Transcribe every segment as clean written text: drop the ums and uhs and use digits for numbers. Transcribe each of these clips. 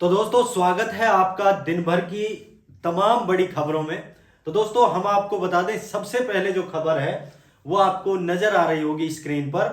तो दोस्तों स्वागत है आपका दिन भर की तमाम बड़ी खबरों में। तो दोस्तों हम आपको बता दें, सबसे पहले जो खबर है वो आपको नजर आ रही होगी स्क्रीन पर।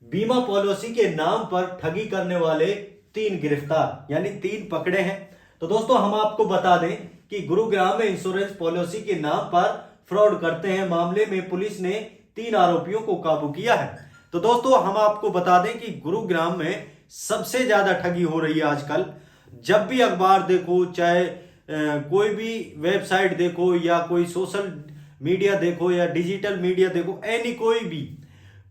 बीमा पॉलिसी के नाम पर ठगी करने वाले 3 गिरफ्तार, यानी 3 पकड़े हैं। तो दोस्तों हम आपको बता दें कि गुरुग्राम में इंश्योरेंस पॉलिसी के नाम पर फ्रॉड करते हैं मामले में पुलिस ने 3 आरोपियों को काबू किया है। तो दोस्तों हम आपको बता दें कि गुरुग्राम में सबसे ज्यादा ठगी हो रही है आजकल। जब भी अखबार देखो, चाहे कोई भी वेबसाइट देखो या कोई सोशल मीडिया देखो या डिजिटल मीडिया देखो, एनी कोई भी,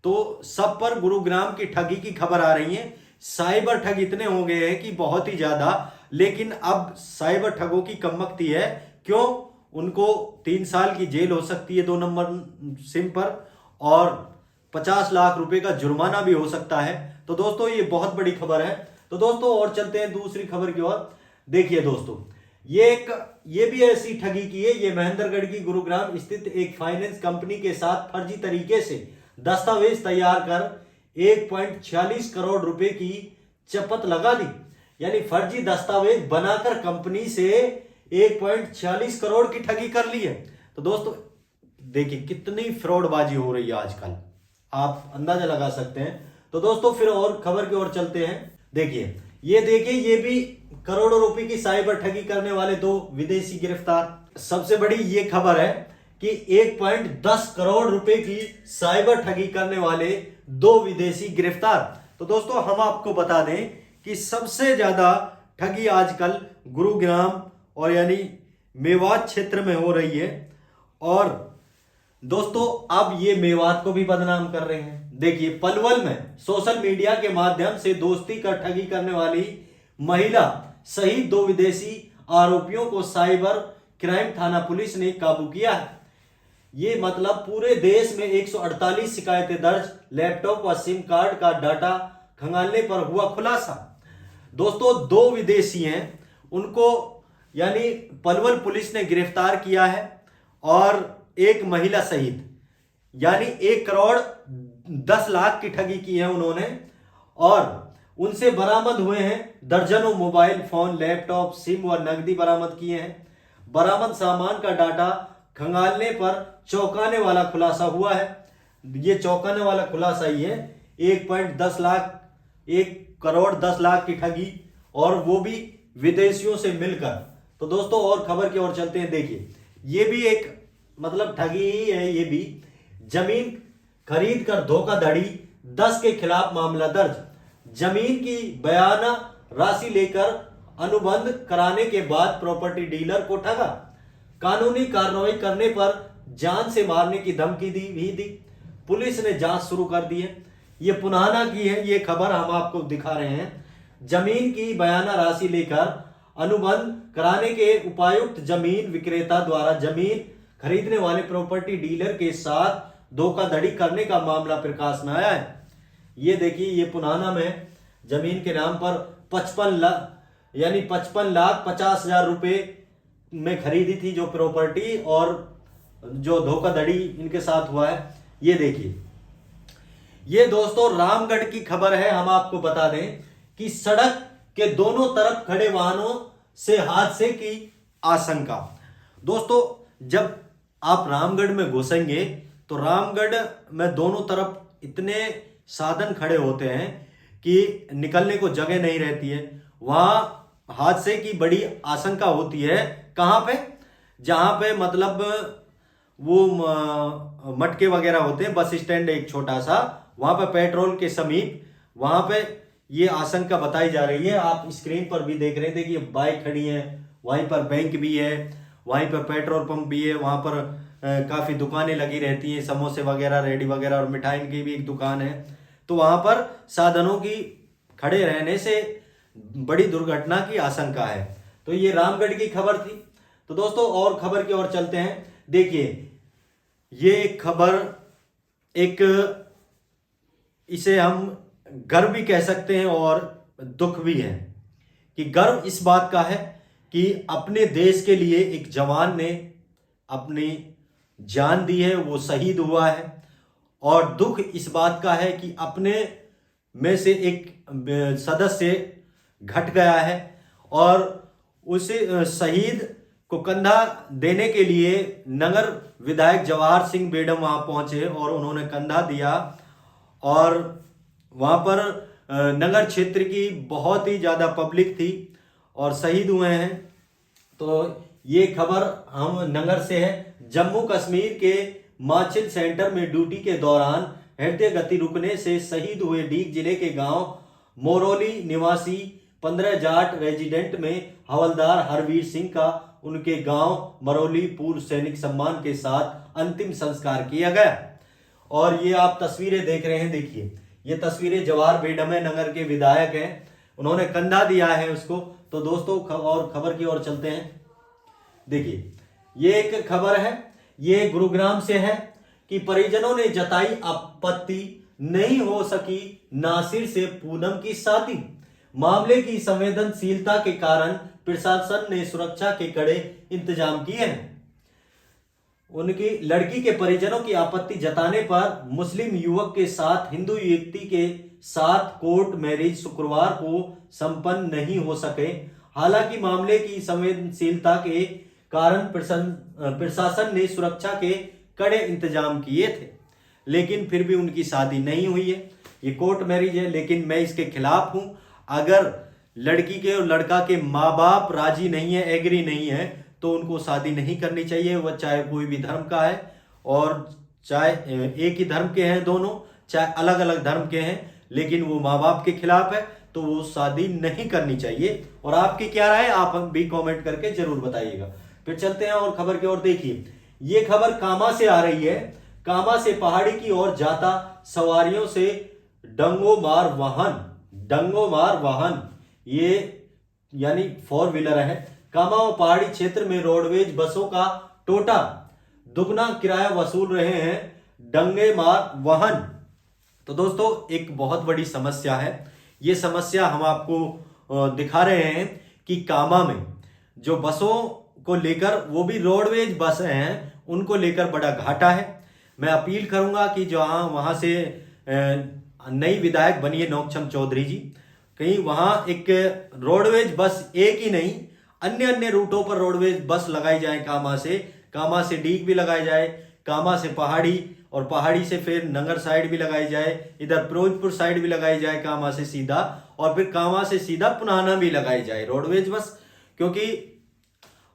तो सब पर गुरुग्राम की ठगी की खबर आ रही है। साइबर ठग इतने हो गए हैं कि बहुत ही ज्यादा। लेकिन अब साइबर ठगों की कमबख्ती है। क्यों? उनको 3 साल की जेल हो सकती है 2 नंबर सिम पर, और 50 लाख रुपए का जुर्माना भी हो सकता है। तो दोस्तों ये बहुत बड़ी खबर है। तो दोस्तों और चलते हैं दूसरी खबर की ओर। देखिए दोस्तों, ये भी ऐसी ठगी की है। ये महेंद्रगढ़ की गुरुग्राम स्थित एक फाइनेंस कंपनी के साथ फर्जी तरीके से दस्तावेज तैयार कर 1.46 करोड़ रुपए की चपत लगा दी। यानी फर्जी दस्तावेज बनाकर कंपनी से 1.46 करोड़ की ठगी कर ली है। तो दोस्तों देखिए कितनी फ्रॉडबाजी हो रही है आजकल, आप अंदाजा लगा सकते हैं। तो दोस्तों फिर और खबर की ओर चलते हैं। देखिए ये भी करोड़ों रुपए की साइबर ठगी करने वाले 2 विदेशी गिरफ्तार। सबसे बड़ी ये खबर है कि 1.10 करोड़ रुपए की साइबर ठगी करने वाले 2 विदेशी गिरफ्तार। तो दोस्तों हम आपको बता दें कि सबसे ज्यादा ठगी आजकल गुरुग्राम और यानी मेवात क्षेत्र में हो रही है। और दोस्तों अब ये मेवात को भी बदनाम कर रहे हैं। देखिए पलवल में सोशल मीडिया के माध्यम से दोस्ती कर ठगी करने वाली महिला सहित 2 विदेशी आरोपियों को साइबर क्राइम थाना पुलिस ने काबू किया है। ये मतलब पूरे देश में 148 शिकायतें दर्ज, लैपटॉप व सिम कार्ड का डाटा खंगालने पर हुआ खुलासा। दोस्तों 2 विदेशी हैं, उनको यानी पलवल पुलिस ने गिरफ्तार किया है, और एक महिला सहित यानी 1 करोड़ 10 लाख की ठगी की है उन्होंने। और उनसे बरामद हुए हैं दर्जनों मोबाइल फोन, लैपटॉप, सिम व नकदी बरामद किए हैं। बरामद सामान का डाटा खंगालने पर चौंकाने वाला खुलासा हुआ है। ये चौंकाने वाला खुलासा ही है, 1.10 लाख 1 करोड़ 10 लाख की ठगी, और वो भी विदेशियों से मिलकर। तो दोस्तों और खबर की ओर चलते हैं। देखिए ये भी एक मतलब ठगी ही है। ये भी जमीन खरीद कर धोखाधड़ी, 10 के खिलाफ मामला दर्ज। जमीन की बयाना राशि लेकर अनुबंध कराने के बाद प्रॉपर्टी डीलर को ठगा। कानूनी कार्रवाई करने पर जान से मारने की धमकी दी। पुलिस ने जांच शुरू कर दी है। ये पुनाना की है ये खबर, हम आपको दिखा रहे हैं। जमीन की बयाना राशि लेकर अनुबंध कराने के उपायुक्त जमीन विक्रेता द्वारा जमीन खरीदने वाले प्रॉपर्टी डीलर के साथ धोखाधड़ी करने का मामला प्रकाश में आया है। ये देखिए ये पुनाना में जमीन के नाम पर 55 लाख यानी 55,50,000 रुपए में खरीदी थी जो प्रॉपर्टी, और जो धोखाधड़ी इनके साथ हुआ है ये देखिए। ये दोस्तों रामगढ़ की खबर है। हम आपको बता दें कि सड़क के दोनों तरफ खड़े वाहनों से हादसे की आशंका। दोस्तों जब आप रामगढ़ में घुसेंगे तो रामगढ़ में दोनों तरफ इतने साधन खड़े होते हैं कि निकलने को जगह नहीं रहती है। वहां हादसे की बड़ी आशंका होती है। कहां पे? जहां पे मतलब वो मटके वगैरह होते हैं, बस स्टैंड एक छोटा सा, वहां पे पेट्रोल के समीप, वहां पे ये आशंका बताई जा रही है। आप स्क्रीन पर भी देख रहे थे कि बाइक खड़ी है, वहीं पर बैंक भी है, वहीं पर पेट्रोल पंप भी है, वहां पर काफी दुकानें लगी रहती हैं, समोसे वगैरह, रेडी वगैरह, और मिठाई की भी एक दुकान है। तो वहां पर साधनों की खड़े रहने से बड़ी दुर्घटना की आशंका है। तो ये रामगढ़ की खबर थी। तो दोस्तों और खबर की ओर चलते हैं। देखिए ये एक खबर, एक इसे हम गर्व भी कह सकते हैं और दुख भी है। कि गर्व इस बात का है कि अपने देश के लिए एक जवान ने अपनी जान दी है, वो शहीद हुआ है। और दुख इस बात का है कि अपने में से एक सदस्य घट गया है और उसे शहीद को कंधा देने के लिए नगर विधायक जवाहर सिंह बेडम वहां पहुंचे और उन्होंने कंधा दिया। और वहां पर नगर क्षेत्र की बहुत ही ज्यादा पब्लिक थी और शहीद हुए हैं। तो ये खबर हम नगर से है। जम्मू कश्मीर के माचिल सेंटर में ड्यूटी के दौरान हृदय गति रुकने से शहीद हुए डीग जिले के गांव मोरोली निवासी 15 जाट रेजिडेंट में हवलदार हरवीर सिंह का उनके गांव मरोली पूर्व सैनिक सम्मान के साथ अंतिम संस्कार किया गया। और ये आप तस्वीरें देख रहे हैं, देखिए ये तस्वीरें जवाहर बेडम नगर के विधायक हैं, उन्होंने कंधा दिया है उसको। तो दोस्तों और खबर की ओर चलते हैं। देखिए ये एक खबर है, ये गुरुग्राम से है कि परिजनों ने जताई आपत्ति, नहीं हो सकी नासिर से पूनम की शादी। मामले की संवेदनशीलता के कारण प्रशासन ने सुरक्षा के कड़े इंतजाम किए हैं। उनकी लड़की के परिजनों की आपत्ति जताने पर मुस्लिम युवक के साथ हिंदू युवती के साथ कोर्ट मैरिज शुक्रवार को संपन्न नहीं हो सके। हालांकि मामले की संवेदनशीलता के कारण प्रशासन ने सुरक्षा के कड़े इंतजाम किए थे, लेकिन फिर भी उनकी शादी नहीं हुई है। ये कोर्ट मैरिज है, लेकिन मैं इसके खिलाफ हूं। अगर लड़की के और लड़का के माँ बाप राजी नहीं है, एग्री नहीं है, तो उनको शादी नहीं करनी चाहिए। वह चाहे कोई भी धर्म का है और चाहे एक ही धर्म के हैं दोनों, चाहे अलग अलग धर्म के हैं, लेकिन वो माँ बाप के खिलाफ है तो वो शादी नहीं करनी चाहिए। और आपकी क्या राय, आप भी कमेंट करके जरूर बताइएगा। फिर चलते हैं और खबर की ओर। देखिए ये खबर कामा से आ रही है। कामा से पहाड़ी की ओर जाता सवारियों से डंगोमार वाहन, ये यानी 4 व्हीलर है। कामा और पहाड़ी क्षेत्र में रोडवेज बसों का टोटा दुगना किराया वसूल रहे हैं डंगेमार वाहन। तो दोस्तों एक बहुत बड़ी समस्या है। ये समस्या हम आपको दिखा रहे हैं कि कामा में जो बसों को लेकर, वो भी रोडवेज बस हैं, उनको लेकर बड़ा घाटा है। मैं अपील करूंगा कि जो वहां से नई विधायक बनी है नौक्षम चौधरी जी, कहीं वहां एक रोडवेज बस, एक ही नहीं अन्य रूटों पर रोडवेज बस लगाई जाए। कामा से डीग भी लगाई जाए, कामा से पहाड़ी, और पहाड़ी से फिर नगर साइड भी लगाई जाए, इधर फिरोजपुर साइड भी लगाई जाए कामा से सीधा, और फिर कामा से सीधा पुनाना भी लगाई जाए रोडवेज बस। क्योंकि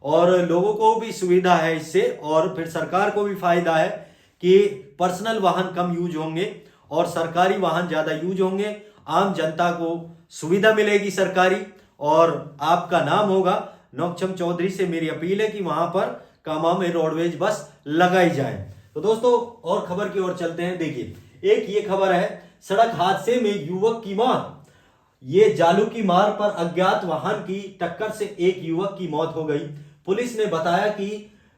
और लोगों को भी सुविधा है इससे, और फिर सरकार को भी फायदा है कि पर्सनल वाहन कम यूज होंगे और सरकारी वाहन ज्यादा यूज होंगे। आम जनता को सुविधा मिलेगी सरकारी, और आपका नाम होगा। नौक्षम चौधरी से मेरी अपील है कि वहां पर कामा में रोडवेज बस लगाई जाए। तो दोस्तों और खबर की ओर चलते हैं। देखिए एक ये खबर है, सड़क हादसे में युवक की मौत। ये जालू की मार पर अज्ञात वाहन की टक्कर से एक युवक की मौत हो गई। पुलिस ने बताया कि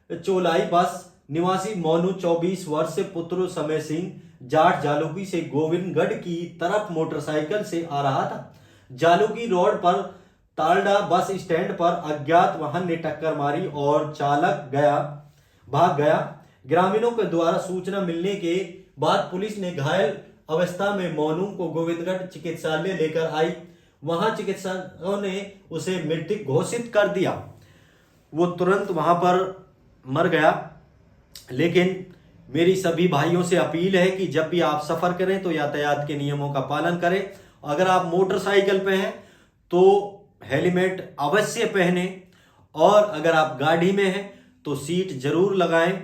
चोलाई बस निवासी मोनू 24 वर्ष से पुत्र समय सिंह जाट जालूकी से गोविंदगढ़ की तरफ मोटरसाइकिल से आ रहा था। जालूकी रोड पर तालडा बस स्टैंड पर अज्ञात वाहन ने टक्कर मारी और चालक भाग गया। ग्रामीणों के द्वारा सूचना मिलने के बाद पुलिस ने घायल अवस्था में मोनू को गोविंदगढ़ चिकित्सालय लेकर आई। वहां चिकित्सकों ने उसे मृत घोषित कर दिया। वो तुरंत वहां पर मर गया। लेकिन मेरी सभी भाइयों से अपील है कि जब भी आप सफर करें तो यातायात के नियमों का पालन करें। अगर आप मोटरसाइकिल पे हैं तो हेलमेट अवश्य पहने, और अगर आप गाड़ी में हैं तो सीट जरूर लगाएं,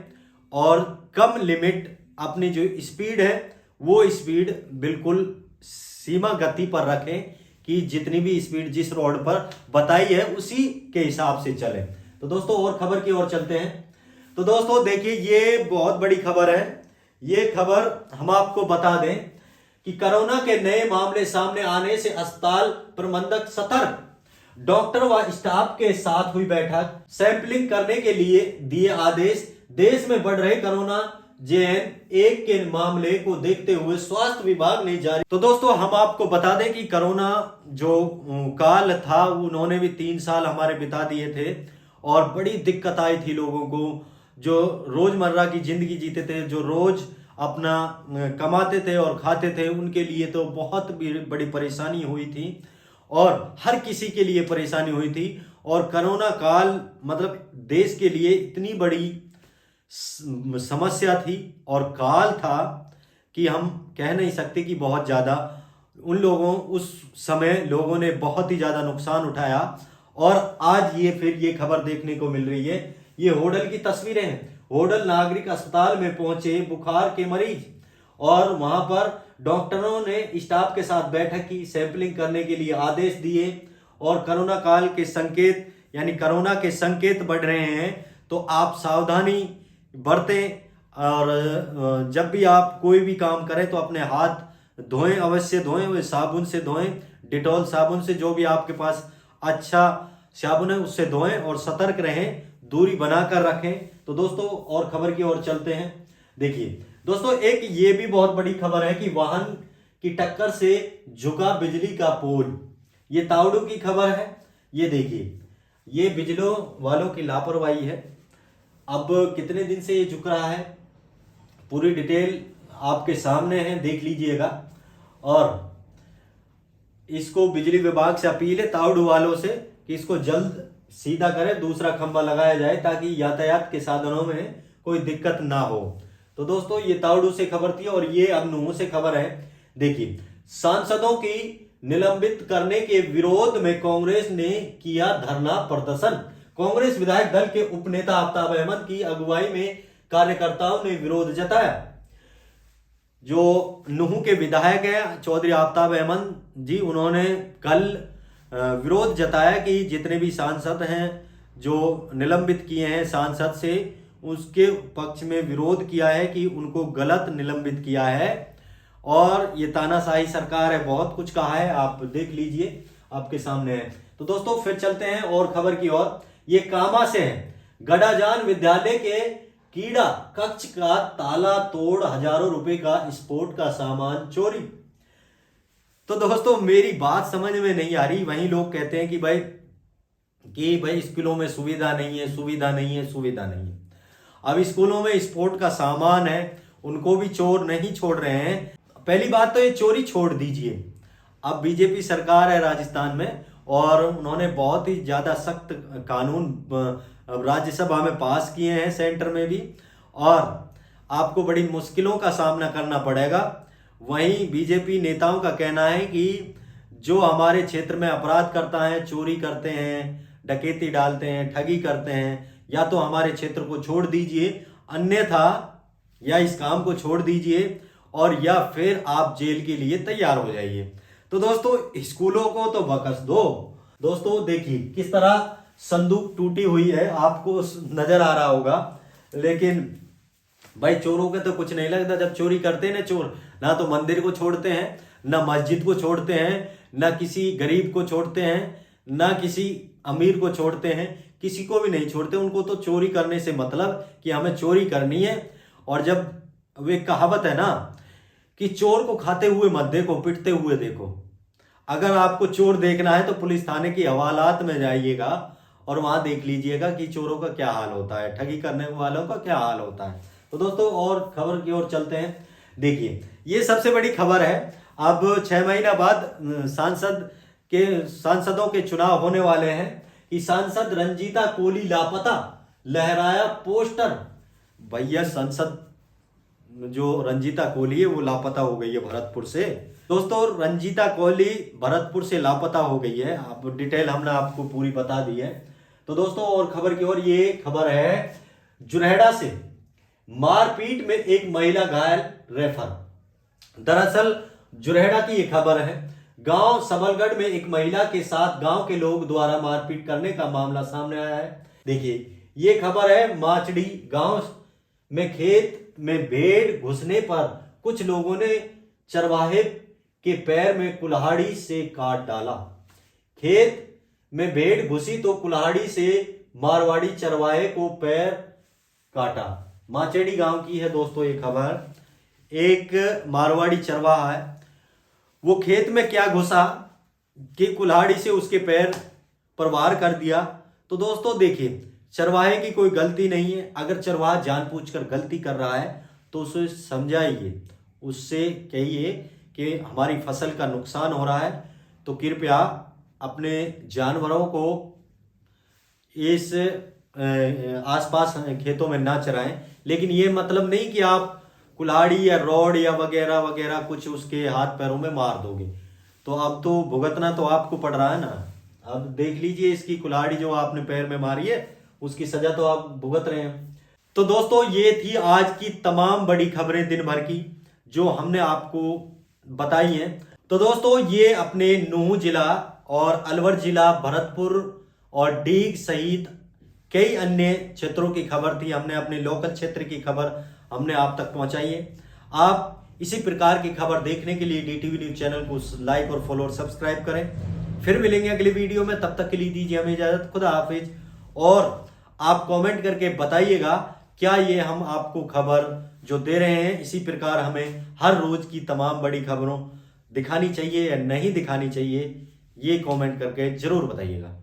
और कम लिमिट, अपनी जो स्पीड है वो स्पीड बिल्कुल सीमा गति पर रखें कि जितनी भी स्पीड जिस रोड पर बताई है उसी के हिसाब से चलें। तो दोस्तों और खबर की ओर चलते हैं। तो दोस्तों देखिए ये बहुत बड़ी खबर है। ये खबर हम आपको बता दें कि कोरोना के नए मामले सामने आने से अस्पताल प्रबंधक सतर्क। डॉक्टर व स्टाफ के साथ हुई बैठक, सैंपलिंग करने के लिए दिए आदेश। देश में बढ़ रहे कोरोना JN-1 के मामले को देखते हुए स्वास्थ्य विभाग ने जारी। तो दोस्तों हम आपको बता दें कि कोरोना जो काल था उन्होंने भी 3 साल हमारे बिता दिए थे, और बड़ी दिक्कत आई थी लोगों को जो रोजमर्रा की जिंदगी जीते थे, जो रोज अपना कमाते थे और खाते थे, उनके लिए तो बहुत बड़ी परेशानी हुई थी। और हर किसी के लिए परेशानी हुई थी। और कोरोना काल मतलब देश के लिए इतनी बड़ी समस्या थी और काल था कि हम कह नहीं सकते कि बहुत ज़्यादा उन लोगों उस समय लोगों ने बहुत ही ज़्यादा नुकसान उठाया। और आज ये फिर ये खबर देखने को मिल रही है। ये होडल की तस्वीरें हैं। होडल नागरिक अस्पताल में पहुंचे बुखार के मरीज और वहां पर डॉक्टरों ने स्टाफ के साथ बैठक की, सैंपलिंग करने के लिए आदेश दिए। और कोरोना काल के संकेत यानी कोरोना के संकेत बढ़ रहे हैं तो आप सावधानी बरतें। और जब भी आप कोई भी काम करें तो अपने हाथ धोएं, अवश्य धोएं, वो साबुन से धोएं, डिटॉल साबुन से, जो भी आपके पास अच्छा साबुन है उससे धोएं और सतर्क रहें, दूरी बनाकर रखें। तो दोस्तों और खबर की ओर चलते हैं। देखिए दोस्तों, एक ये भी बहुत बड़ी खबर है कि वाहन की टक्कर से झुका बिजली का पोल। ये तावड़ू की खबर है। ये देखिए, ये बिजली वालों की लापरवाही है। अब कितने दिन से ये झुक रहा है, पूरी डिटेल आपके सामने है, देख लीजिएगा। और इसको बिजली विभाग से अपील है तावड़ू वालों से कि इसको जल्द सीधा करें, दूसरा खंभा लगाया जाए ताकि यातायात के साधनों में कोई दिक्कत ना हो। तो दोस्तों ये तावड़ू से खबर थी और ये अब नूह से खबर है। देखिए, सांसदों की निलंबित करने के विरोध में कांग्रेस ने किया धरना प्रदर्शन। कांग्रेस विधायक दल के उपनेता आफ्ताब अहमद की अगुवाई में कार्यकर्ताओं ने विरोध जताया। जो नूह के विधायक हैं चौधरी आफ्ताब अहमद जी, उन्होंने कल विरोध जताया कि जितने भी सांसद हैं जो निलंबित किए हैं सांसद से, उसके पक्ष में विरोध किया है कि उनको गलत निलंबित किया है और ये तानाशाही सरकार है। बहुत कुछ कहा है, आप देख लीजिए, आपके सामने है। तो दोस्तों फिर चलते हैं और खबर की ओर। ये कामा से है। गडाजान विद्यालय के कीड़ा कक्ष का ताला तोड़ हजारों रुपए का स्पोर्ट का सामान चोरी। तो दोस्तों मेरी बात समझ में नहीं आ रही। वहीं लोग कहते हैं कि भाई स्कूलों में सुविधा नहीं है, सुविधा नहीं है, सुविधा नहीं है। अब स्कूलों में स्पोर्ट का सामान है, उनको भी चोर नहीं छोड़ रहे हैं। पहली बात तो ये चोरी छोड़ दीजिए। अब बीजेपी सरकार है राजस्थान में और उन्होंने बहुत ही ज्यादा सख्त कानून राज्यसभा में पास किए हैं, सेंटर में भी, और आपको बड़ी मुश्किलों का सामना करना पड़ेगा। वहीं बीजेपी नेताओं का कहना है कि जो हमारे क्षेत्र में अपराध करता है, चोरी करते हैं, डकैती डालते हैं, ठगी करते हैं, या तो हमारे क्षेत्र को छोड़ दीजिए, अन्यथा या इस काम को छोड़ दीजिए और या फिर आप जेल के लिए तैयार हो जाइए। तो दोस्तों स्कूलों को तो बकस दो। दोस्तों देखिए किस तरह संदूक टूटी हुई है, आपको नजर आ रहा होगा। लेकिन भाई चोरों के तो कुछ नहीं लगता जब चोरी करते हैं ना चोर, ना तो मंदिर को छोड़ते हैं, ना मस्जिद को छोड़ते हैं, ना किसी गरीब को छोड़ते हैं, ना किसी अमीर को छोड़ते हैं, किसी को भी नहीं छोड़ते। उनको तो चोरी करने से मतलब कि हमें चोरी करनी है। और जब वे कहावत है ना कि चोर को खाते हुए मत देखो, पिटते हुए देखो। अगर आपको चोर देखना है तो पुलिस थाने की हवालात में जाइएगा और वहां देख लीजिएगा कि चोरों का क्या हाल होता है, ठगी करने वालों का क्या हाल होता है। तो दोस्तों और खबर की ओर चलते हैं। देखिए ये सबसे बड़ी खबर है। अब 6 महीना बाद सांसदों के चुनाव होने वाले हैं कि सांसद रंजीता कोली लापता, लहराया पोस्टर। भैया सांसद जो रंजीता कोहली है वो लापता हो गई है भरतपुर से। दोस्तों रंजीता कोहली भरतपुर से लापता हो गई है। आप डिटेल हमने आपको पूरी बता दी है। तो दोस्तों और खबर की ओर, ये खबर है जुरैड़ा से। मारपीट में एक महिला घायल, रेफर। दरअसल जुरैड़ा की ये खबर है। गांव सबलगढ़ में एक महिला के साथ गांव के लोग द्वारा मारपीट करने का मामला सामने आया है। देखिए ये खबर है माचड़ी गांव में खेत में भेड़ घुसने पर कुछ लोगों ने चरवाहे के पैर में कुल्हाड़ी से काट डाला। खेत में भेड़ घुसी तो कुल्हाड़ी से मारवाड़ी चरवाहे को पैर काटा। माचेड़ी गांव की है दोस्तों ये खबर। एक मारवाड़ी चरवाहा है, वो खेत में क्या घुसा कि कुल्हाड़ी से उसके पैर पर वार कर दिया। तो दोस्तों देखिए चरवाहे की कोई गलती नहीं है। अगर चरवाहा जानबूझकर गलती कर रहा है तो उसे समझाइए, उससे कहिए कि हमारी फसल का नुकसान हो रहा है तो कृपया अपने जानवरों को इस आसपास खेतों में ना चराएं। लेकिन ये मतलब नहीं कि आप कुल्हाड़ी या रॉड या वगैरह वगैरह कुछ उसके हाथ पैरों में मार दोगे। तो अब तो भुगतना तो आपको पड़ रहा है ना। अब देख लीजिए, इसकी कुल्हाड़ी जो आपने पैर में मारी है उसकी सजा तो आप भुगत रहे हैं। तो दोस्तों, ये थी आज की तमाम बड़ी खबरें दिन भर की जो हमने आपको बताई हैं। तो दोस्तों, ये अपने नूंह जिला और अलवर जिला, भरतपुर और डीग सहित कई अन्य क्षेत्रों की खबर थी। हमने अपने लोकल क्षेत्र की खबर हमने आप तक पहुंचाई है। आप इसी प्रकार की खबर देखने के लिए DTV न्यूज चैनल को लाइक और फॉलो और सब्सक्राइब करें। फिर मिलेंगे अगली वीडियो में, तब तक के लिए दीजिए हमें इजाजत। खुदा हाफिज। और आप कमेंट करके बताइएगा क्या ये हम आपको खबर जो दे रहे हैं इसी प्रकार हमें हर रोज की तमाम बड़ी खबरों दिखानी चाहिए या नहीं दिखानी चाहिए, ये कमेंट करके जरूर बताइएगा।